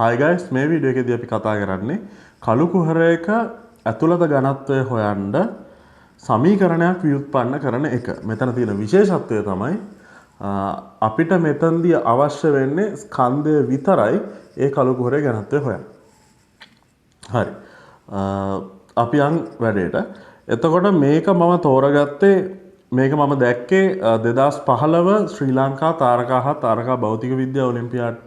Hi guys, මේ video එකේදී අපි කතා කරන්නේ කළු කුහරයක ඇතුළත ඝනත්වය හොයන්න සමීකරණයක් ව්‍යුත්පන්න කරන එක. මෙතන තියෙන විශේෂත්වය තමයි අපිට මෙතනදී අවශ්‍ය වෙන්නේ ස්කන්ධය විතරයි ඒ කළු කුහරයේ ඝනත්වය හොයන්න. හරි. අපි යන් වැඩේට. එතකොට මේක මම තෝරගත්තේ මේක මම දැක්කේ 2015 ශ්‍රී ලංකා තාරකා හා තාරකා භෞතික විද්‍යා ඔලිම්පියාඩ්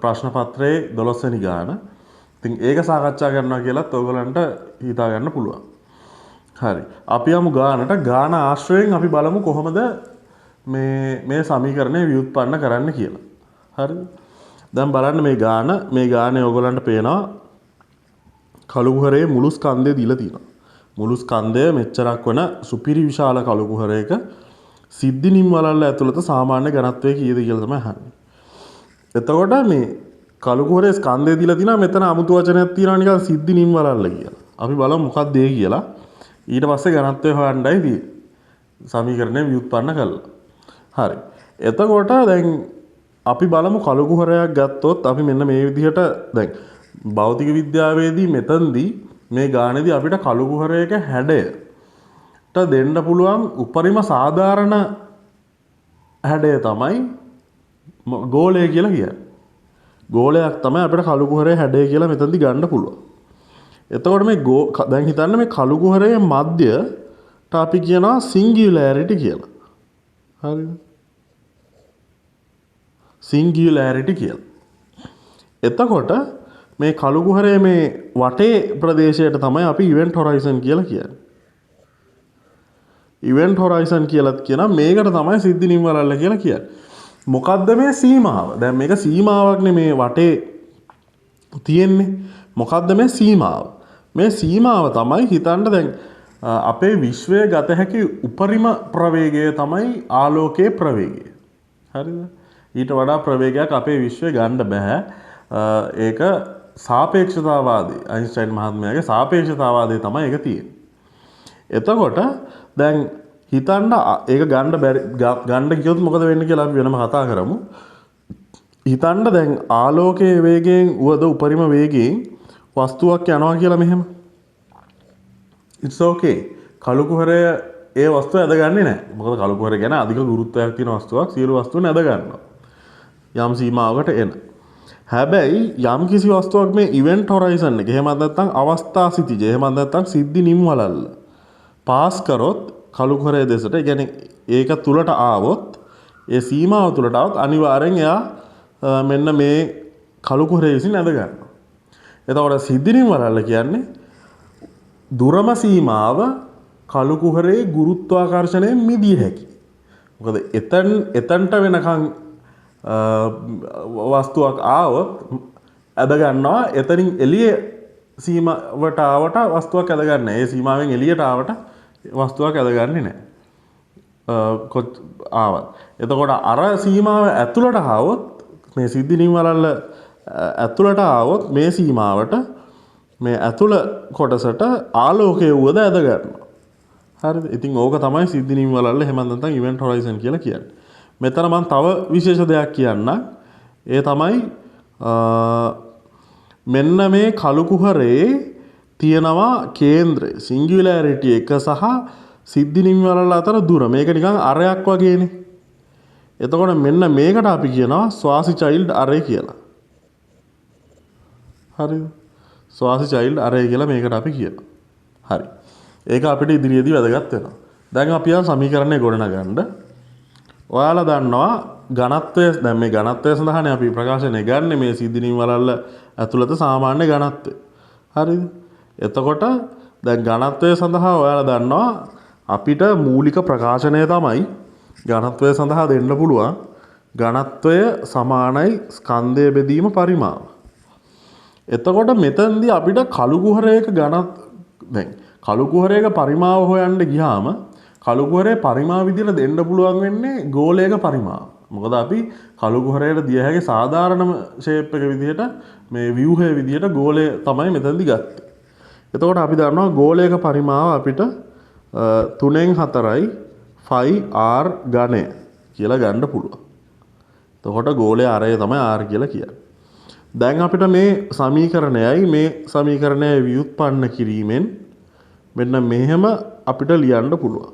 ප්‍රශ්න පත්‍රයේ 12 වෙනි ගාන. ඉතින් ඒක සාකච්ඡා කරනවා කියලාත් ඔයගලන්ට හිතා ගන්න පුළුවන්. හරි. අපි යමු ගානට. ගාන ආශ්‍රයෙන් අපි බලමු කොහොමද මේ සමීකරණය ව්‍යුත්පන්න කරන්න කියලා. හරිද? දැන් බලන්න මේ ගානේ ඔයගලන්ට පේනවා කළු කුහරයේ මුළු ස්කන්ධය දීලා තියෙනවා. මුළු ස්කන්ධය මෙච්චරක් වන සුපිරි විශාල කළු කුහරයක සිද්ධි නිම් වලල්ල ඇතුළත සාමාන්‍ය ඝනත්වය කීයද කියලා තමයි අහන්නේ. එතකොට මේ කළු කුහරයේ ස්කන්ධය දීලා තිනවා මෙතන අමුතු වචනයක් තියෙනවා නිකන් සිද්ධි නිම් වලල්ල කියලා. අපි බලමු මොකක්ද ඒ කියලා. ඊට පස්සේ ඝනත්වය හොයන්නයි තියෙන්නේ. සමීකරණය ව්‍යුත්පන්න කළා. හරි. එතකොට දැන් අපි බලමු කළු කුහරයක් ගත්තොත් අපි මෙන්න මේ විදිහට දැන් භෞතික විද්‍යාවේදී මෙතනදී මේ ගානේදී අපිට කළු කුහරයක හැඩයට දෙන්න පුළුවන් උපරිම සාධාරණ හැඩය තමයි ගෝලය කියලා කියන්නේ. ගෝලයක් තමයි අපිට කළු කුහරයේ හැඩය කියලා මෙතනදී ගන්න පුළුවන්. එතකොට මේ දැන් හිතන්න මේ කළු කුහරයේ මැදයට අපි කියනවා සිංගියුලාරිටි කියලා. හරිද? සිංගියුලාරිටි කියලා. එතකොට මේ කළු කුහරයේ මේ වටේ ප්‍රදේශයට තමයි අපි ඉවෙන්ට් හොරයිසන් කියලා කියන්නේ. ඉවෙන්ට් හොරයිසන් කියලාත් කියනවා මේකට තමයි සිද්ධි නිම් වලල්ල කියලා කියන්නේ. මොකද්ද මේ සීමාව? දැන් මේක සීමාවක්නේ මේ වටේ තියෙන්නේ. මොකද්ද මේ සීමාව? මේ සීමාව තමයි හිතන්න දැන් අපේ විශ්වයේ ගත හැකි උපරිම ප්‍රවේගය තමයි ආලෝකයේ ප්‍රවේගය. හරිද? ඊට වඩා ප්‍රවේගයක් අපේ විශ්වයේ ගන්න බෑ. ඒක සාපේක්ෂතාවාදී අයින්ස්ටයින් මහත්මයාගේ සාපේක්ෂතාවාදී තමයි ඒක තියෙන්නේ. එතකොට දැන් හිතන්න ඒක ගන්න කියොත් මොකද වෙන්නේ කියලා අපි වෙනම කතා කරමු. හිතන්න දැන් ආලෝකයේ වේගයෙන් උවද උපරිම වේගයෙන් වස්තුවක් යනවා කියලා මෙහෙම. It's okay. කළු කුහරය ඒ වස්තුව ඇදගන්නේ නැහැ. මොකද කළු කුහරය ගැන අධික ගුරුත්වයක් තියෙන වස්තුවක් සියලු වස්තුන් ඇද ගන්නවා. යම් සීමාවකට එන. හැබැයි යම් කිසි වස්තුවක් මේ ඉවෙන්ට් හොරයිසන් එක එහෙමත් නැත්නම් අවස්ථා සිතිජ එහෙමත් නැත්නම් සිද්ධි නිම් වලල්ල පාස් කරොත් කළු කුහරයේ දෙසට ඒ කියන්නේ ඒක තුලට ආවොත් ඒ සීමාව තුලට આવොත් අනිවාර්යෙන් එයා මෙන්න මේ කළු කුහරය විසින් ඇද ගන්නවා. එතකොට සිද්ධි නිම් වලල්ල කියන්නේ දුරම සීමාව කළු කුහරයේ ගුරුත්වාකර්ෂණයෙන් මිදිය හැකි. මොකද එතනට වෙනකන් වස්තුවක් ආවොත් ඇද ගන්නවා එතනින් එළිය සීමාවට ආවට වස්තුවක් ඇද ගන්න. ඒ සීමාවෙන් එළියට ආවට වස්තුවක් ඇද ගන්නේ නැහැ. ආවත්. එතකොට අර සීමාව ඇතුළට ආවොත් මේ සිද්ධි නිම් වලල්ල ඇතුළට ආවොත් මේ සීමාවට මේ ඇතුළ කොටසට ආලෝකයේ වුවද ඇද ගන්නවා. හරිද? ඉතින් ඕක තමයි සිද්ධි නිම් වලල්ල එහෙම නැත්නම් ඉවෙන්ට් හොරයිසන් කියලා කියන්නේ. මෙතන මම තව විශේෂ දෙයක් කියන්න. ඒ තමයි මෙන්න මේ කළු කුහරයේ තියෙනවා කේන්ද්‍රය සිංගියුලාරිටි එක සහ සිද්ධි නිම් වලල්ල අතර දුර. මේක නිකන් අරයක් වගේනේ. එතකොට මෙන්න මේකට අපි කියනවා ස්වාසි චයිල්ඩ් අරේ කියලා. හරිද? ස්වාසි චයිල්ඩ් අරේ කියලා මේකට අපි කියනවා. හරි. ඒක අපිට ඉදිරියේදී වැදගත් වෙනවා. දැන් අපි යන සමීකරණය ගොඩනගන්න. ඔයාලා දන්නවා ඝනත්වය දැන් මේ ඝනත්වය සඳහානේ අපි ප්‍රකාශනය ගන්න මේ සිද්ධි නිම් වලල්ල ඇතුළත සාමාන්‍ය ඝනත්වය. හරිද? එතකොට දැන් ඝනත්වය සඳහා ඔයාලා දන්නවා අපිට මූලික ප්‍රකාශනය තමයි ඝනත්වය සඳහා දෙන්න පුළුවන් ඝනත්වය සමානයි ස්කන්ධය බෙදීම පරිමාව. එතකොට මෙතනදී අපිට කළු කුහරයක දැන් කළු කුහරයක පරිමාව හොයන්න ගියාම කළු කුහරයේ පරිමාව විදිහට දෙන්න පුළුවන් වෙන්නේ ගෝලයක පරිමාව. මොකද අපි කළු කුහරයට දිය හැකි සාධාරණම ෂේප් එක විදිහට මේ ව්‍යුහයේ විදිහට ගෝලය තමයි මෙතනදී ගත්තේ. එතකොට අපි දන්නවා ගෝලයක පරිමාව අපිට 3න් 4යි 5r ඝනය කියලා ගන්න පුළුවන්. එතකොට ගෝලයේ ආරය තමයි r කියලා කියන්නේ. දැන් අපිට මේ සමීකරණයයි මේ සමීකරණය ව්‍යුත්පන්න කිරීමෙන් මෙන්න මෙහෙම අපිට ලියන්න පුළුවන්.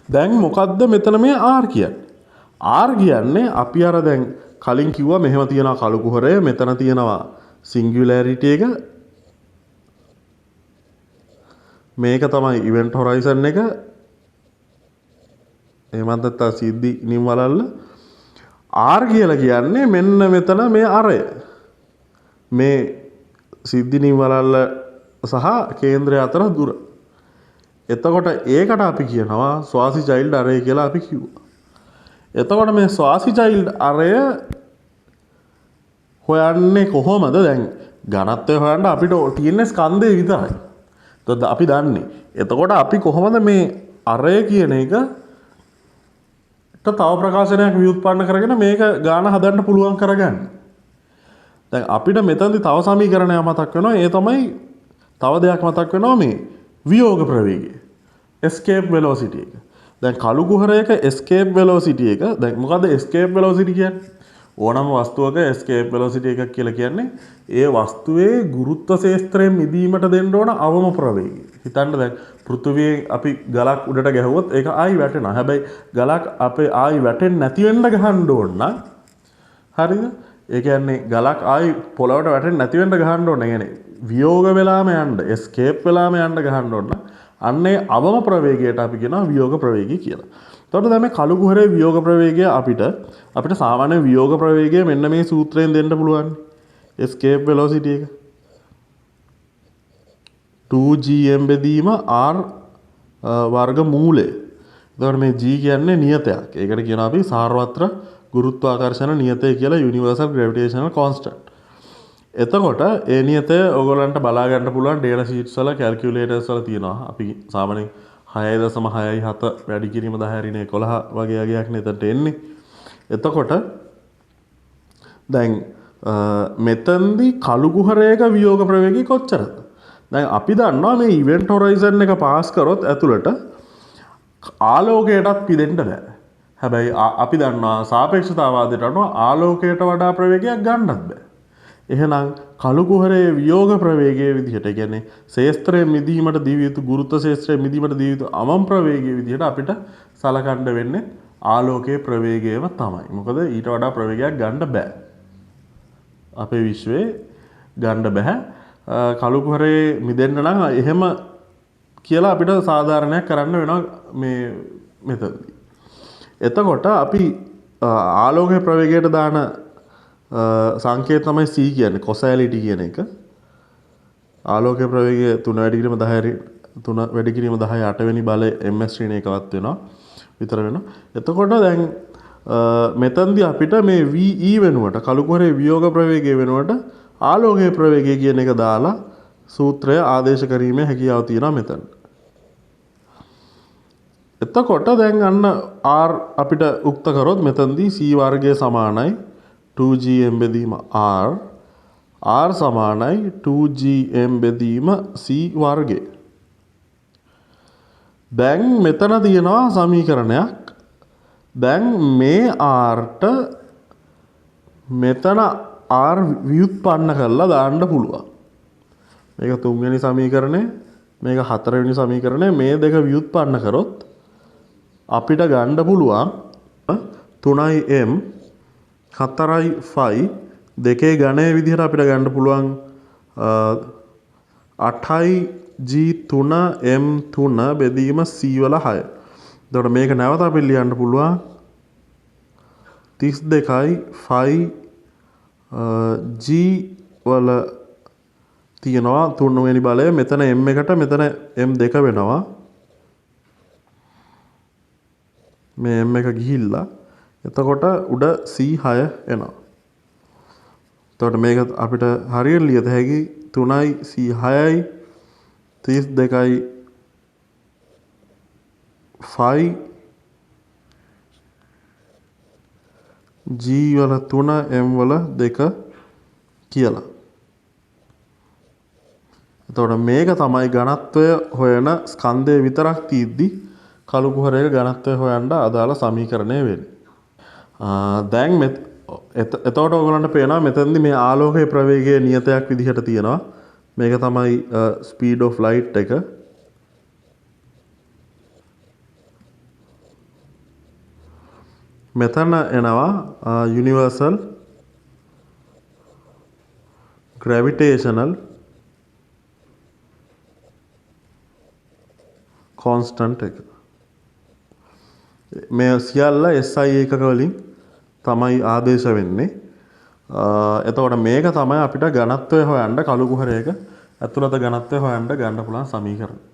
දැන් මොකද්ද මෙතන මේ R කියන්නේ? R කියන්නේ අපි අර දැන් කලින් කිව්වා මෙහෙම තියෙනවා කළු කුහරය, මෙතන තියෙනවා සිංගියුලැරිටි එක. මේක තමයි ඉවෙන්ට් හොරයිසන් එක. එහෙමත් නැත්නම් සිද්ධි නිම් වලල්ල. R කියලා කියන්නේ මෙන්න මෙතන මේ අරය. මේ සිද්ධි නිම් වලල්ල සහ කේන්ද්‍රය අතර දුර. එතකොට ඒකට අපි කියනවා ස්වාසි චයිල්ඩ් අරය කියලා අපි කිව්වා. එතකොට මේ ස්වාසි චයිල්ඩ් අරය හොයන්නේ කොහොමද? දැන් ඝනත්වය හොයන්න අපිට තියෙන ස්කන්ධය විතරයි. එතකොට අපි දන්නේ. එතකොට අපි කොහොමද මේ අරය කියන එක තව ප්‍රකාශනයක් ව්‍යුත්පන්න කරගෙන මේක ගාන හදන්න පුළුවන් කරගන්නේ. දැන් අපිට මෙතනදී තව සමීකරණයක් මතක් වෙනවා. ඒ තමයි තව දෙයක් මතක් වෙනවා මේ වියෝග ප්‍රවේගය. escape velocity එක. දැන් කළු කුහරයක escape velocity එක. දැන් මොකද්ද escape velocity කියන්නේ? ඕනම වස්තුවක escape velocity එකක් කියලා කියන්නේ ඒ වස්තුවේ ගුරුත්ව ශේස්ත්‍රයෙන් මිදීමට දෙන්න ඕන අවම ප්‍රවේගය. හිතන්න දැන් පෘථිවියේ අපි ගලක් උඩට ගැහුවොත් ඒක ආයි වැටෙනවා. හැබැයි ගලක් අපේ ආයි වැටෙන්නේ නැති වෙන්න ගහන්න ඕන නම් හරිද? ඒ කියන්නේ ගලක් ආයි පොළවට වැටෙන්නේ නැති වෙන්න ගහන්න ඕන. ඒ කියන්නේ වියෝග වෙලාම යන්න, escape වෙලාම යන්න ගහන්න ඕන. අන්නේ අවම ප්‍රවේගයට අපි කියනවා වියෝග ප්‍රවේගය කියලා. එතකොට දැන් මේ කළු කුහරේ වියෝග ප්‍රවේගය අපිට සාමාන්‍ය වියෝග ප්‍රවේගය මෙන්න මේ සූත්‍රයෙන් දෙන්න පුළුවන්. escape velocity එක 2gm බෙදීම r වර්ග මූලය. එතකොට මේ g කියන්නේ නියතයක්. ඒකට කියනවා අපි සාර්වත්‍ර ගුරුත්වාකර්ෂණ නියතය කියලා universal gravitational constant. එතකොට ඒ නියතය ඔයගොල්ලන්ට බලා ගන්න පුළුවන් data sheets වල calculators වල තියෙනවා. අපි සාමාන්‍යයෙන් 6.67 වැඩි කිරීම 10 ඍණ 11 වගේ අගයක් නෙතට එන්නේ. එතකොට දැන් මෙතෙන්දී කළු කුහරයක වියෝග ප්‍රවේගය කොච්චරද? දැන් අපි දන්නවා මේ ඉවෙන්ට් හොරයිසන් එක පාස් කරොත් ඇතුළට ආලෝකයටත් පිදෙන්න බෑ. හැබැයි අපි දන්නවා සාපේක්ෂතාවාදයට අනුව ආලෝකයට වඩා ප්‍රවේගයක් ගන්නත් බෑ. එහෙනම් කළු කුහරයේ වියෝග ප්‍රවේගයේ විදිහට කියන්නේ ශේස්ත්‍රයේ මිදීමට දිවිය යුතු ගුරුත්ව ශේස්ත්‍රයේ මිදීමට දිවිය යුතු අවම ප්‍රවේගයේ විදිහට අපිට සලකන්න වෙන්නේ ආලෝකයේ ප්‍රවේගයම තමයි. මොකද ඊට වඩා ප්‍රවේගයක් ගන්න බෑ. අපේ විශ්වයේ ගන්න බෑ. කළු කුහරයේ මිදෙන්න නම් එහෙම කියලා අපිට සාධාරණයක් කරන්න වෙනවා මේ මෙතනදී. එතකොට අපි ආලෝකයේ ප්‍රවේගයට දාන සංකේත තමයි c කියන්නේ කොසැලිටි කියන එක. ආලෝකයේ ප්‍රවේගය 3 වැඩි කිරීම 10 3 වැඩි කිරීම 10 8 වෙනි බලය ms ශ්‍රේණිය එකවත් වෙනවා විතර වෙනවා. එතකොට දැන් මෙතනදී අපිට මේ ve වෙනුවට කළු කුහරයේ වියෝග ප්‍රවේගය වෙනුවට ආලෝකයේ ප්‍රවේගය කියන එක දාලා සූත්‍රය ආදේශ කිරීමේ හැකියාව තියෙනවා මෙතන. එතකොට දැන් අන්න r අපිට උක්ත කරොත් මෙතනදී c වර්ගය සමානයි 2gm බෙදීම r සමානයි 2gm බෙදීම c වර්ගය. දැන් මෙතන තියෙනවා සමීකරණයක්. දැන් මේ rට මෙතන r ව්‍යුත්පන්න කරලා දාන්න පුළුවන්. මේක 3 වෙනි සමීකරණය, මේක 4 වෙනි සමීකරණය. මේ දෙක ව්‍යුත්පන්න කරොත් අපිට ගන්න පුළුවන් 3m 4යි 5 දෙකේ ඝනය විදිහට අපිට ගන්න පුළුවන් 8යි g3m3 බෙදීම c වල 6. එතකොට මේක නැවත අපිට ලියන්න පුළුවන් 32යි 5 g වල තියෙනවා 3 වෙනි බලය. මෙතන m එකට මෙතන m2 වෙනවා. මේ m එක ගිහිල්ලා එතකොට උඩ c6 එනවා. එතකොට මේක අපිට හරියට ලියත හැකි 3යි c6යි 32යි 5 g වල 3 m වල 2 කියලා. එතකොට මේක තමයි ඝනත්වය හොයන ස්කන්ධය විතරක් තීද්දි කළු කුහරයක ඝනත්වය හොයන්න අදාළ සමීකරණය වෙන්නේ. දැන් එතකොට ඔයගලන්ට පේනවා මෙතනදී මේ ආලෝකයේ ප්‍රවේගය නියතයක් විදිහට තියෙනවා. මේක තමයි ස්පීඩ් ඔෆ් ලයිට් එක. මෙතන එනවා යුනිවර්සල් ග්‍රැවිටේෂනල් කොන්ස්ටන්ට් එක. මේ සියල්ල SI ඒකක වලින් තමයි ආදේශ වෙන්නේ. එතකොට මේක තමයි අපිට ඝනත්වය හොයන්න කළු කුහරයක ඇතුළත ඝනත්වය හොයන්න ගන්න පුළුවන් සමීකරණ.